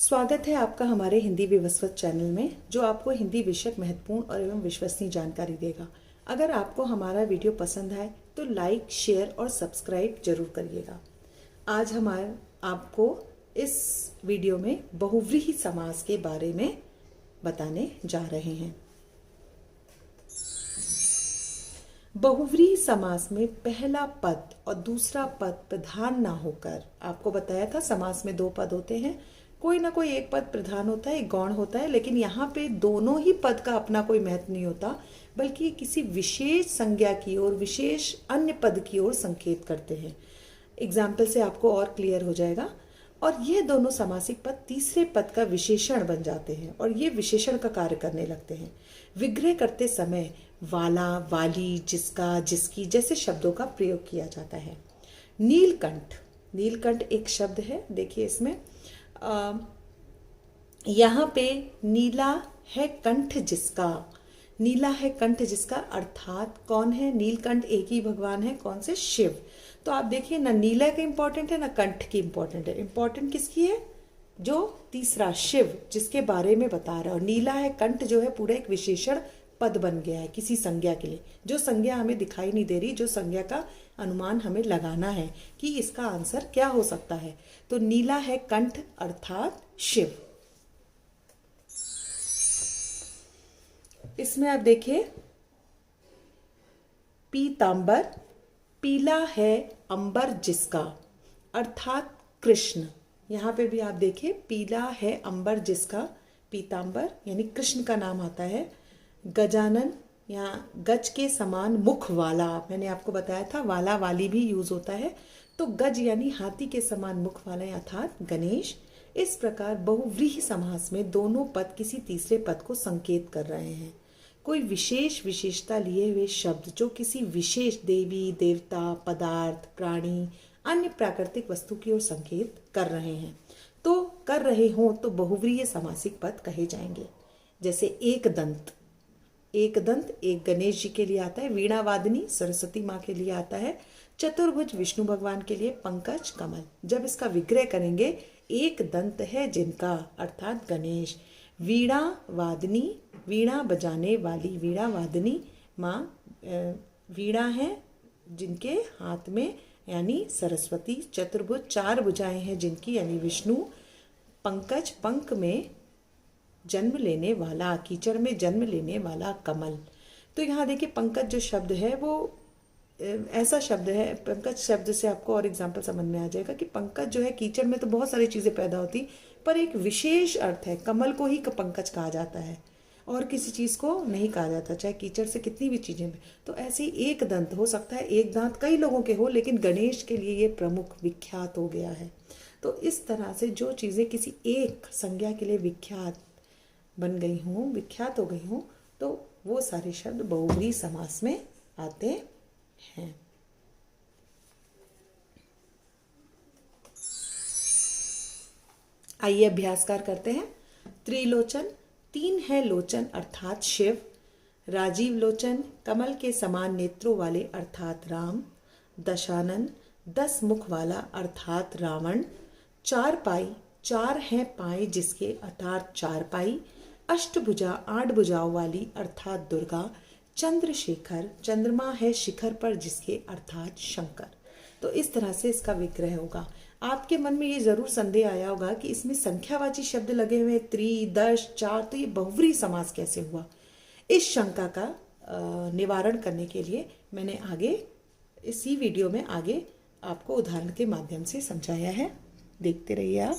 स्वागत है आपका हमारे हिंदी विवस्वत चैनल में, जो आपको हिंदी विषयक महत्वपूर्ण और एवं विश्वसनीय जानकारी देगा। अगर आपको हमारा वीडियो पसंद आए तो लाइक, शेयर और सब्सक्राइब जरूर करिएगा। आज आपको इस वीडियो में बहुव्रीहि समास के बारे में बताने जा रहे हैं। बहुव्रीहि समास में पहला पद और दूसरा पद प्रधान ना होकर, आपको बताया था समास में दो पद होते हैं, कोई ना कोई एक पद प्रधान होता है, एक गौण होता है, लेकिन यहाँ पे दोनों ही पद का अपना कोई महत्व नहीं होता, बल्कि किसी विशेष संज्ञा की ओर, विशेष अन्य पद की ओर संकेत करते हैं। एग्जाम्पल से आपको और क्लियर हो जाएगा। और ये दोनों समासिक पद तीसरे पद का विशेषण बन जाते हैं और ये विशेषण का कार्य करने लगते हैं। विग्रह करते समय वाला, वाली, जिसका, जिसकी जैसे शब्दों का प्रयोग किया जाता है। नीलकंठ, नीलकंठ एक शब्द है। देखिए इसमें यहाँ पे नीला है कंठ जिसका, नीला है कंठ जिसका अर्थात कौन है? नीलकंठ एक ही भगवान है। कौन से? शिव। तो आप देखिए ना नीला का इंपॉर्टेंट है ना कंठ की इंपॉर्टेंट है। इंपॉर्टेंट किसकी है? जो तीसरा शिव, जिसके बारे में बता रहा है। और नीला है कंठ जो है पूरा एक विशेषण पद बन गया है किसी संज्ञा के लिए, जो संज्ञा हमें दिखाई नहीं दे रही, जो संज्ञा का अनुमान हमें लगाना है कि इसका आंसर क्या हो सकता है। तो नीला है कंठ अर्थात शिव। इसमें आप देखिए पीतांबर, पीला है अंबर जिसका अर्थात कृष्ण। यहां पे भी आप देखिए पीला है अंबर जिसका, पीतांबर यानी कृष्ण का नाम आता है। गजानन, यहाँ गज के समान मुख वाला, मैंने आपको बताया था वाला वाली भी यूज होता है। तो गज यानी हाथी के समान मुख वाला अर्थात गणेश। इस प्रकार बहुव्रीहि समास में दोनों पद किसी तीसरे पद को संकेत कर रहे हैं। कोई विशेष विशेषता लिए हुए शब्द जो किसी विशेष देवी, देवता, पदार्थ, प्राणी, अन्य प्राकृतिक वस्तु की ओर संकेत कर रहे हैं, तो कर रहे हो तो बहुव्रीहि समासिक पद कहे जाएंगे। जैसे एक दंत, एक दंत एक गणेश जी के लिए आता है। वीणा वादनी सरस्वती माँ के लिए आता है। चतुर्भुज विष्णु भगवान के लिए। पंकज कमल। जब इसका विग्रह करेंगे एक दंत है जिनका अर्थात गणेश। वीणा वादनी, वीणा बजाने वाली, वीणा वादनी माँ वीणा है जिनके हाथ में यानी सरस्वती। चतुर्भुज चार भुजाएं हैं जिनकी यानी विष्णु। पंकज पंख में जन्म लेने वाला, कीचड़ में जन्म लेने वाला कमल। तो यहाँ देखिए पंकज जो शब्द है वो ऐसा शब्द है, पंकज शब्द से आपको और एग्जाम्पल समझ में आ जाएगा कि पंकज जो है कीचड़ में तो बहुत सारी चीजें पैदा होती, पर एक विशेष अर्थ है। कमल को ही पंकज कहा जाता है और किसी चीज को नहीं कहा जाता, चाहे कीचड़ से कितनी भी चीजें। तो ऐसे ही एक दंत हो सकता है, एक दांत कई लोगों के हो, लेकिन गणेश के लिए ये प्रमुख विख्यात हो गया है। तो इस तरह से जो चीजें किसी एक संज्ञा के लिए विख्यात बन गई हूँ, विख्यात हो गई हूँ, तो वो सारे शब्द बहुव्रीहि समास में आते हैं। आइए अभ्यासकार करते हैं। त्रिलोचन, तीन है लोचन अर्थात शिव। राजीव लोचन, कमल के समान नेत्रों वाले अर्थात राम। दशानन, 10 मुख वाला अर्थात रावण। चार पाई, चार हैं पाए जिसके अर्थात चारपाई। अष्टभुजा, 8 भुजाओं वाली अर्थात दुर्गा। चंद्रशेखर, चंद्रमा है शिखर पर जिसके अर्थात शंकर। तो इस तरह से इसका विग्रह होगा। आपके मन में ये जरूर संदेह आया होगा कि इसमें संख्यावाची शब्द लगे हुए त्रि, दश, चार, तो ये बहुव्रीहि समास कैसे हुआ? इस शंका का निवारण करने के लिए मैंने आगे इसी वीडियो में आगे आपको उदाहरण के माध्यम से समझाया है, देखते रहिए आप।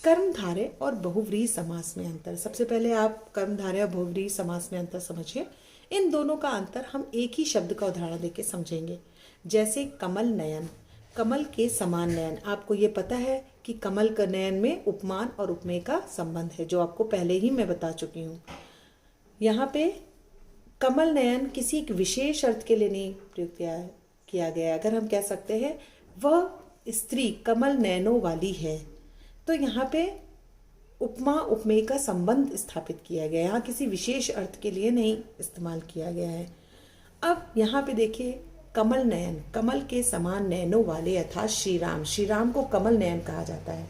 कर्मधारय और बहुव्रीहि समास में अंतर। सबसे पहले आप कर्मधारय और बहुव्रीहि समास में अंतर समझिए। इन दोनों का अंतर हम एक ही शब्द का उदाहरण देके समझेंगे। जैसे कमल नयन, कमल के समान नयन। आपको ये पता है कि कमल का नयन में उपमान और उपमेय का संबंध है, जो आपको पहले ही मैं बता चुकी हूँ। यहाँ पे कमल नयन किसी एक विशेष अर्थ के लिए नहीं प्रयुक्त किया गया। अगर हम कह सकते हैं वह स्त्री कमल नयनों वाली है, तो यहाँ पे उपमा उपमेय का संबंध स्थापित किया गया, यहाँ किसी विशेष अर्थ के लिए नहीं इस्तेमाल किया गया है। अब यहाँ पे देखिए कमल नयन, कमल के समान नयनों वाले अर्थात श्री राम। श्री राम को कमल नयन कहा जाता है।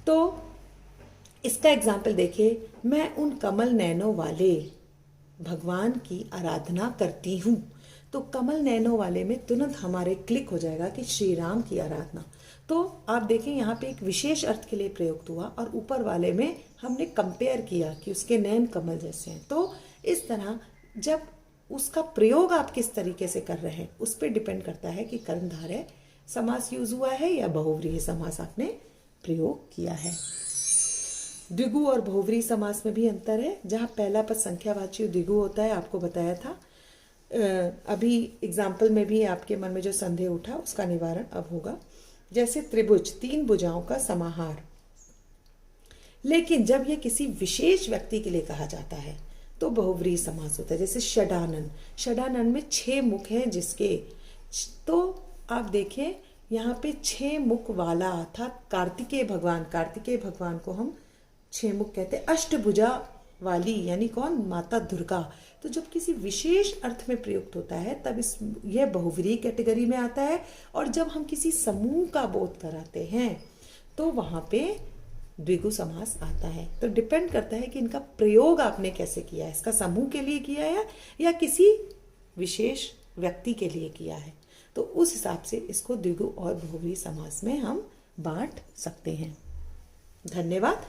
तो इसका एग्जाम्पल देखिए, मैं उन कमल नैनों वाले भगवान की आराधना करती हूँ। तो कमल नैनों वाले में तुरंत हमारे क्लिक हो जाएगा कि श्री राम की आराधना। तो आप देखें यहाँ पे एक विशेष अर्थ के लिए प्रयुक्त हुआ और ऊपर वाले में हमने कंपेयर किया कि उसके नैन कमल जैसे हैं। तो इस तरह जब उसका प्रयोग आप किस तरीके से कर रहे हैं उस पर डिपेंड करता है कि कर्मधारय समास यूज हुआ है या बहुव्रीहि समास आपने प्रयोग किया है। द्विगु और बहुव्रीहि समास में भी अंतर है। जहाँ पहला पद संख्यावाची द्विगु होता है, आपको बताया था। अभी एग्जाम्पल में भी आपके मन में जो संदेह उठा उसका निवारण अब होगा। जैसे त्रिभुज, 3 भुजाओं का समाहार। लेकिन जब यह किसी विशेष व्यक्ति के लिए कहा जाता है तो बहुव्रीहि समास होता है। जैसे षडानन, षडानन में 6 मुख हैं जिसके, तो आप देखें यहाँ पे 6 मुख वाला अर्थात कार्तिकेय भगवान को हम 6 मुख कहते हैं। अष्टभुजा वाली यानी कौन, माता दुर्गा। तो जब किसी विशेष अर्थ में प्रयुक्त होता है तब यह बहुव्रीहि कैटेगरी में आता है। और जब हम किसी समूह का बोध कराते हैं तो वहां पे द्विगु समास आता है। तो डिपेंड करता है कि इनका प्रयोग आपने कैसे किया है, इसका समूह के लिए किया है या किसी विशेष व्यक्ति के लिए किया है। तो उस हिसाब से इसको द्विगु और बहुव्रीहि समास में हम बांट सकते हैं। धन्यवाद।